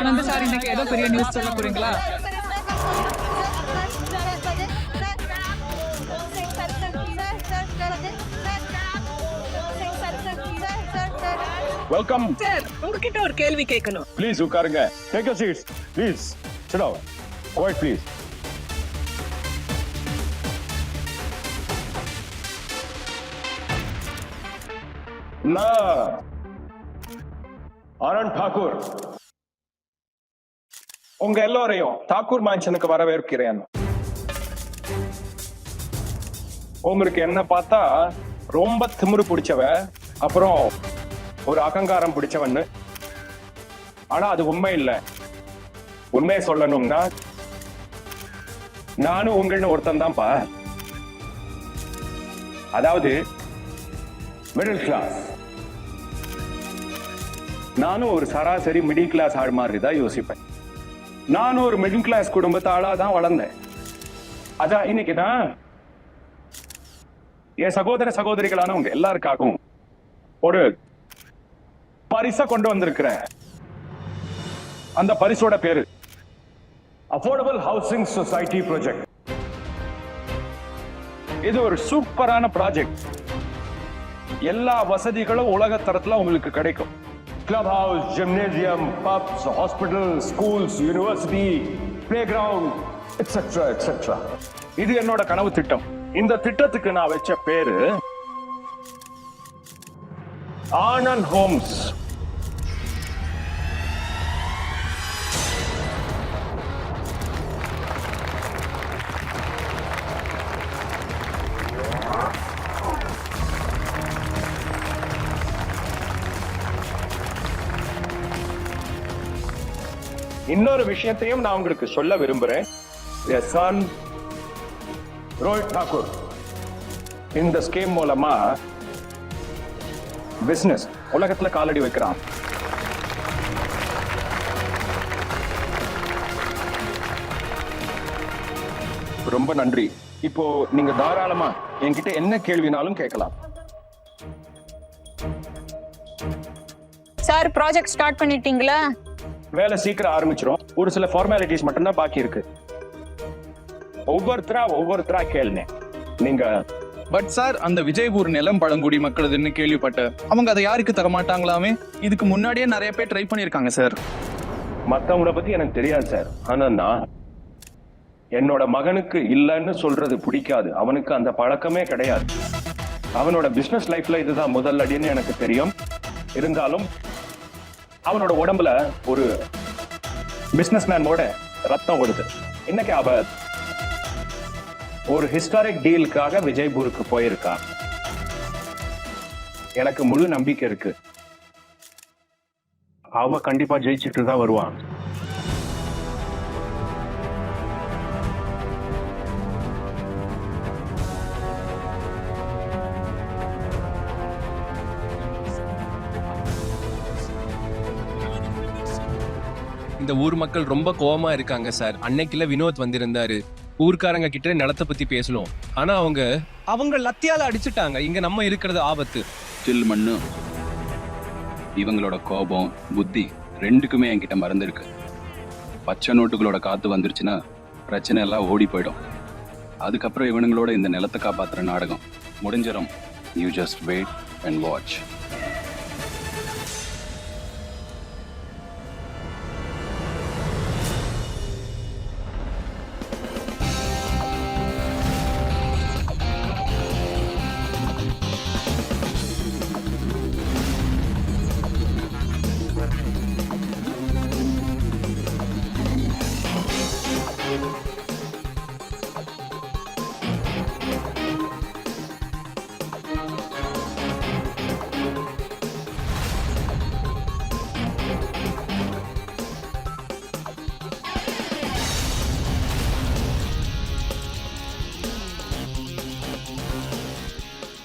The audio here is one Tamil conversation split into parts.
நந்த சார் இன்னைக்கு ஏதோ பெரிய நியூஸ் சொல்ல போறீங்களா? வெல்கம் சார், உங்ககிட்ட ஒரு கேள்வி கேட்கணும். ப்ளீஸ் உட்காருங்க. Take your seats please. Sit down. Quiet please. நான் ஆனந்த் தாக்கூர் உங்க எல்லோரையும் தாக்கூர் மேன்ஷனுக்கு வரவேற்கிறேன். உங்களுக்கு என்ன பார்த்தா ரொம்ப திமிரு பிடிச்சவ, அப்புறம் ஒரு அகங்காரம் பிடிச்சவன்னு. ஆனா அது உண்மை இல்லை. உண்மையை சொல்லணும்னா நானும் உங்கள்னு ஒருத்தன் தான்ப்பா. அதாவது மிடில் கிளாஸ். நானும் ஒரு சராசரி மிடில் கிளாஸ் ஆள் மாதிரி தான் யோசிப்பேன். நானும் ஒரு மிடில் கிளாஸ் குடும்பத்து ஆளா தான் வளர்ந்தேன். அதான் இன்னைக்கு தான் என் சகோதர சகோதரிகளான உங்க எல்லாருக்காகவும் ஒரு பரிசை கொண்டு வந்திருக்கிறேன். அந்த பரிசோட பேரு அஃபோர்டபிள் ஹவுசிங் சொசைட்டி ப்ராஜெக்ட். இது ஒரு சூப்பரான ப்ராஜெக்ட். எல்லா வசதிகளும் உலக தரத்துல உங்களுக்கு கிடைக்கும். Club house, gymnasium, pubs, hospital, schools, university, playground, etcetera etcetera. இது என்னோட கனவு திட்டம். இந்த திட்டத்துக்கு நான் வச்ச பேரு ஆனந்த் ஹோம்ஸ். இன்னொரு விஷயத்தையும் நான் உங்களுக்கு சொல்ல விரும்புறேன். என் சன் ரோஹித் தாக்கூர் இந்த ஸ்கீம் மூலமா பிசினஸ் உலகத்துல காலடி வைக்கிறான். ரொம்ப நன்றி. இப்போ நீங்க தாராளமா என்கிட்ட என்ன கேள்வினாலும் கேட்கலாம். சார், ப்ராஜெக்ட் ஸ்டார்ட் பண்ணிட்டீங்களா? வேலை சீக்கிரம் ஆரம்பிச்சிரும். ஒரு சில ஃபார்மாலிட்டிஸ் மட்டும்தான் பாக்கி இருக்கு. ஒவ்வொருத்தரா கேளுங்க நீங்க. பட் சார், அந்த விஜயபூர் நிலம் பழங்குடி மக்களதுன்னு கேள்விப்பட்டேன். அவங்க அதை யாருக்கு தர மாட்டாங்களாமே? இதுக்கு முன்னாடியே நிறைய பேர் ட்ரை பண்ணிருக்காங்க சார். மத்தவங்கள பத்தி எனக்கு தெரியாது சார். ஆனா நான் என்னோட மகனுக்கு இல்லைன்னு சொல்றது பிடிக்காது. அவனுக்கு அந்த பழக்கமே கிடையாது. அவனோட பிசினஸ் லைஃப்ல இதுதான் முதல் அடின்னு எனக்கு தெரியும். இருந்தாலும் அவனோட உடம்புல ஒரு பிசினஸ் மேனோட ரத்தம் ஓடுது. இன்னைக்கு அவ ஒரு ஹிஸ்டாரிக் டீலுக்காக விஜய்பூருக்கு போயிருக்கா. எனக்கு முழு நம்பிக்கை இருக்கு. அவ கண்டிப்பா ஜெயிச்சுட்டு தான் வருவான். இந்த ஊர் மக்கள் ரொம்ப கோவமா இருக்காங்க சார். அன்னைக்குல வினோத் வந்திருந்தாரு. ஊர்க்காரங்க கிட்ட நிலத்தை பத்தி பேசணும். ஆனா அவங்க லத்தியால அடிச்சுட்டாங்க. இங்க நம்ம இருக்கிறது ஆபத்து. சில் மண்ணு. இவங்களோட கோபம் புத்தி ரெண்டுக்குமே என்கிட்ட மறந்துருக்கு. பச்சை நோட்டுகளோட காத்து வந்துருச்சுன்னா பிரச்சனை எல்லாம் ஓடி போயிடும். அதுக்கப்புறம் இவனுங்களோட இந்த நிலத்தை காப்பாத்துற நாடகம் முடிஞ்சிடும். You just wait and watch.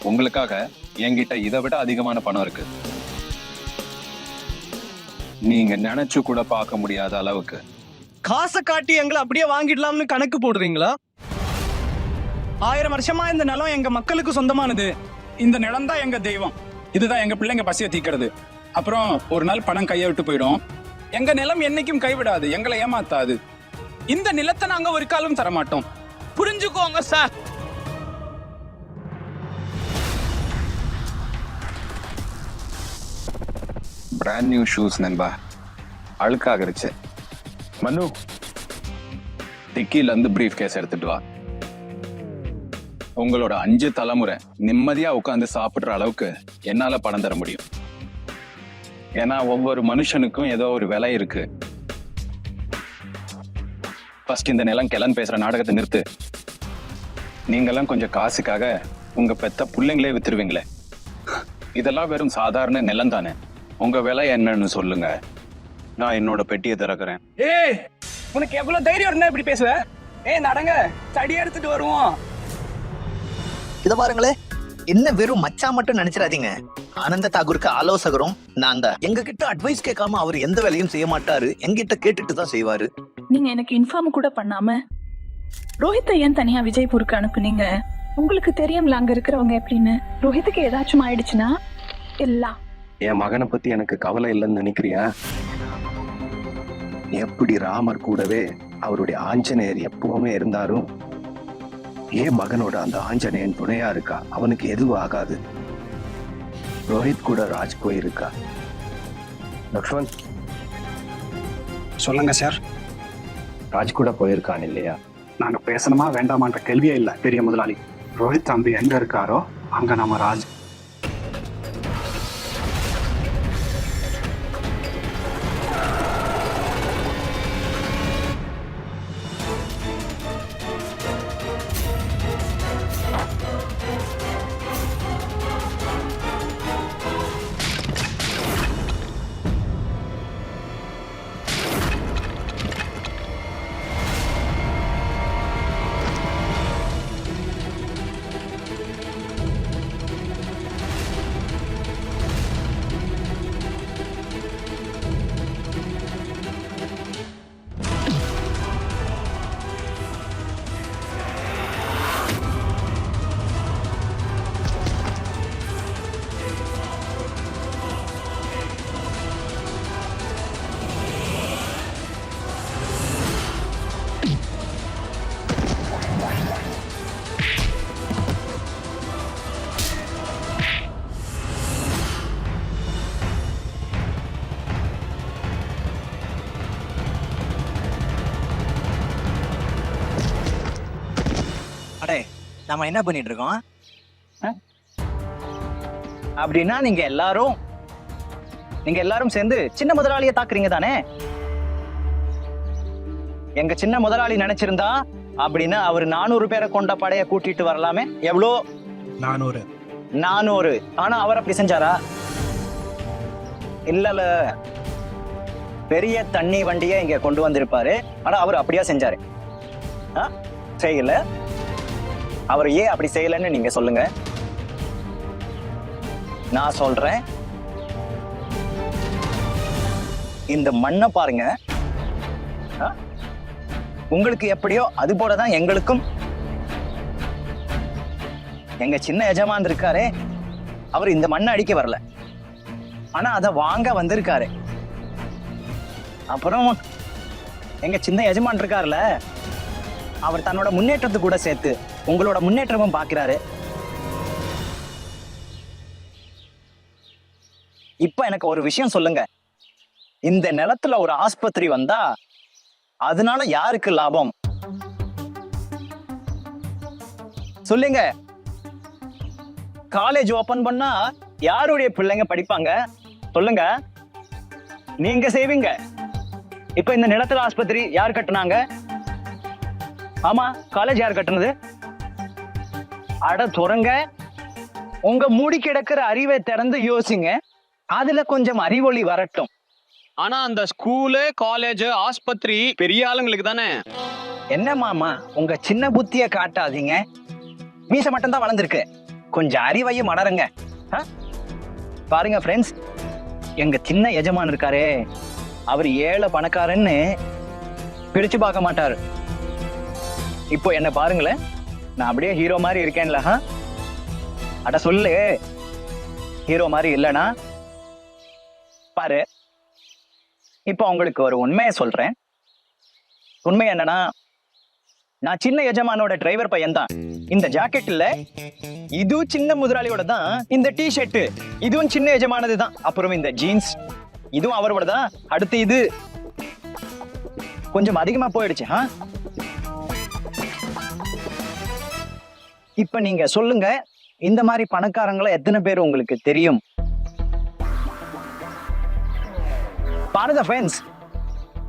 உங்களுக்காக என்கிட்ட இதை விட அதிகமான பணம் இருக்கு. நீங்க நினைச்சு கூட பார்க்க முடியாத அளவுக்கு. காசை காட்டி எங்களை அப்படியே வாங்கிடலாம்னு கணக்கு போடுறீங்களா? 1000 வருஷமா இந்த நிலம் எங்க மக்களுக்கு சொந்தமானது. இந்த நிலம் தான் எங்க தெய்வம். இதுதான் எங்க பிள்ளைங்க பசியை தீக்கிறது. அப்புறம் ஒரு நாள் பணம் கையை விட்டு போயிடும். எங்க நிலம் என்னைக்கும் கைவிடாது, எங்களை ஏமாத்தாது. இந்த நிலத்தை நாங்க ஒரு காலம் தர மாட்டோம். புரிஞ்சுக்கோங்க சார். பிராண்ட் நியூ ஷூஸ் நண்பா, அழுக்காகிருச்சு. மனு, டிக்கில இருந்து பிரீஃப் கேஸ் எடுத்துட்டு வா. உங்களோட 5 தலைமுறை நிம்மதியா உட்காந்து சாப்பிடுற அளவுக்கு என்னால பணம் தர முடியும். ஏன்னா ஒவ்வொரு மனுஷனுக்கும் ஏதோ ஒரு விலை இருக்கு. ஃபர்ஸ்ட் இந்த நிலம் கிளன் பேசுற நாடகத்தை நிறுத்து. நீங்கெல்லாம் கொஞ்சம் காசுக்காக உங்க பெத்த பிள்ளைங்களே வித்துருவீங்களே. இதெல்லாம் வெறும் சாதாரண நிலம் தானே. உங்க விலை என்னன்னு சொல்லுங்க, நான் என்னோட பெட்டியை திறக்கிறேன். ஏய், உனக்கு எவ்வளவு தைரியம் இருந்தா இப்படி பேசுவ? நடங்க, தடி எடுத்துட்டு வருவோம். இத பாருங்களே, என்ன வெறும் மச்சா மட்டும் நினைச்சிடாதீங்க. ஆனந்த தாகூருக்கு ஆலோசகரும் நான் தான். எங்க கிட்ட அட்வைஸ் கேட்காம அவர் எந்த வேலையும் செய்ய மாட்டாரு, எங்கிட்ட கேட்டுட்டு தான் செய்வாரு. நீங்க எனக்கு இன்ஃபார்ம் கூட பண்ணாம ரோஹித்தை ஏன் தனியா விஜய்பூருக்கு அனுப்புனீங்க? உங்களுக்கு தெரியும்ல அங்க இருக்கிறவங்க எப்படின்னு. ரோஹித்துக்கு ஏதாச்சும் ஆயிடுச்சுன்னா எல்லாம். என் மகனை பத்தி எனக்கு கவலை இல்லைன்னு நினைக்கிறியா? எப்படி ராமர் கூடவே அவருடைய ஆஞ்சநேயர் எப்பவுமே இருந்தாரும், என் மகனோட அந்த ஆஞ்சநேயன் துணையா இருக்கா. அவனுக்கு எதுவும் ஆகாது. ரோஹித் கூட ராஜ் போயிருக்கா. லக்ஷ்மண் சொல்லுங்க சார். ராஜ் கூட போயிருக்கான் இல்லையா? நாங்க பேசணுமா வேண்டாமான்ற கேள்வியே இல்லை பெரிய முதலாளி. ரோஹித் தம்பி எங்க இருக்காரோ அங்க நம்ம ராஜ். அடே, நம்ம என்ன பண்ணிட்டு இருக்கோம்? அப்படின்னா நீங்க எல்லாரும் சேர்ந்து சின்ன முதலாளியை தாக்குறீங்க தானே? எங்க சின்ன முதலாளி நினைச்சிருந்தா அப்படின்னா அவர் 400 பேரை கொண்ட படைய கூட்டிட்டு வரலாமே. எவ்வளோ? 400. ஆனா அவர் அப்படி செஞ்சாரா? இல்ல, பெரிய தண்ணி வண்டியை இங்க கொண்டு வந்திருப்பாரு. ஆனா அவர் அப்படியா செஞ்சாரு? செய்யல. அவர் ஏன் அப்படி செய்யலன்னு நீங்க சொல்லுங்க. நான் சொல்றேன், இந்த மண்ணை பாருங்க. உங்களுக்கு எப்படியோ அது போலதான் எங்களுக்கும். எங்க சின்ன எஜமான் இருக்காரே, அவர் இந்த மண்ணை அடிக்க வரல, ஆனா அதை வாங்க வந்திருக்காரு. அப்புறம் எங்க சின்ன எஜமான் இருக்காருல, அவர் தன்னோட முன்னேற்றத்தை கூட சேர்த்து உங்களோட முன்னேற்றமும் பார்க்கிறாரு. இப்ப எனக்கு ஒரு விஷயம் சொல்லுங்க, இந்த நிலத்துல ஒரு ஆஸ்பத்திரி வந்தா அதனால யாருக்கு லாபம்? சொல்லுங்க. காலேஜ் ஓபன் பண்ணா யாருடைய பிள்ளைங்க படிப்பாங்க? சொல்லுங்க. நீங்க செய்வீங்க. இப்ப இந்த நிலத்துல ஆஸ்பத்திரி யார் கட்டுனாங்க? ஆமா, காலேஜ் யார் கட்டுனது? அட துறங்க, உங்க மூடி கிடக்கிற அறிவை திறந்து யோசிங்க. அதுல கொஞ்சம் அறிவொளி வரட்டும். ஆனா அந்த ஸ்கூலு, காலேஜ், ஆஸ்பத்திரி பெரிய ஆளுங்களுக்கு தானே. என்ன மாமா, உங்க சின்ன புத்திய காட்டாதீங்க. மீச மட்டும் தான் வளர்ந்துருக்கு, கொஞ்சம் அறிவையும் மலருங்க. பாருங்க ஃப்ரெண்ட்ஸ், எங்க சின்ன எஜமான் இருக்காரே, அவர் ஏழை பணக்காரன்னு பிரிச்சு பார்க்க மாட்டாரு. இப்போ என்ன பாருங்களேன், நான் அப்படியே ஹீரோ மாதிரி இருக்கேன்ல. அட சொல்லு, ஹீரோ மாதிரி இல்லனா பாரு, இப்போ உங்களுக்கு ஒரு உண்மையை சொல்றேன். உண்மை என்னன்னா, நான் சின்ன எஜமானோட டிரைவர் பையன் தான். இந்த ஜாக்கெட் இல்ல, இதுவும் சின்ன முதலாளியோட தான். இந்த டி ஷர்ட் இதுவும் சின்ன எஜமானது தான். அப்புறம் இந்த ஜீன்ஸ் இதுவும் அவரோட தான். அடுத்து இது கொஞ்சம் அதிகமா போயிடுச்சு. இப்ப நீங்க சொல்லுங்க, இந்த மாதிரி பணக்காரங்களை எத்தனை பேர் உங்களுக்கு தெரியும்? பாருங்க ஃப்ரெண்ட்ஸ்,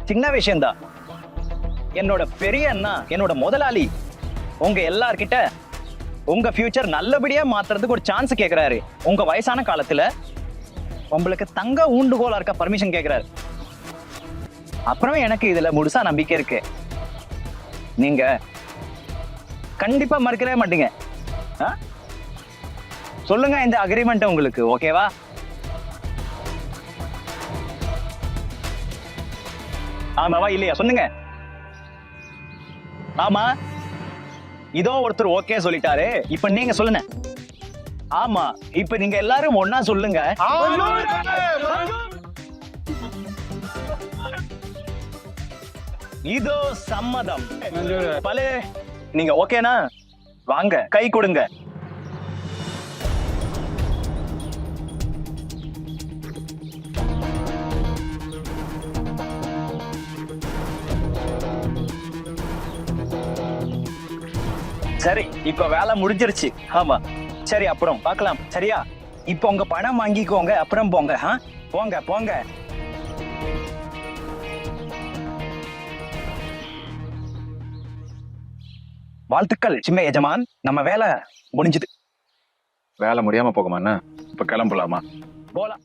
சின்ன விஷயம்தான். என்னோட பெரிய அண்ணா, என்னோட முதலாளி உங்க எல்லார்கிட்ட உங்க ஃபியூச்சர் நல்லபடியா மாத்துறதுக்கு ஒரு சான்ஸ் கேக்குறாரு. உங்க வயசான காலத்துல உங்களுக்கு தங்க ஊண்டுகோலா இருக்க பர்மிஷன் கேக்குறாரு. அப்புறம் எனக்கு இதுல முழுசா நம்பிக்கை இருக்கு. நீங்க கண்டிப்பா மறுக்கவே மாட்டீங்க. சொல்லுங்க, இந்த அக்ரிமெண்ட் உங்களுக்கு ஓகேவா? ஆமாவா இல்லையா சொல்லுங்க. ஆமா, இதோ ஒருத்தர் ஓகே சொல்லிட்டாரு. இப்ப நீங்க சொல்லுங்க. ஆமா, இப்ப நீங்க எல்லாரும் ஒன்னா சொல்லுங்க. இதோ சம்மதம். பலே, நீங்க ஓகேனா வாங்க கை கொடுங்க. சரி, இப்ப வேலை முடிஞ்சிருச்சு. ஆமா, சரி, அப்புறம் பார்க்கலாம். சரியா? இப்ப உங்க பணம் வாங்கிக்கோங்க, அப்புறம் போங்க. போங்க போங்க. வாழ்த்துக்கள் சின்ன எஜமான், நம்ம வேலை முடிஞ்சது. வேலை முடியாம போகுமாண்ணா? இப்ப கிளம்பலாமா? போலாம்.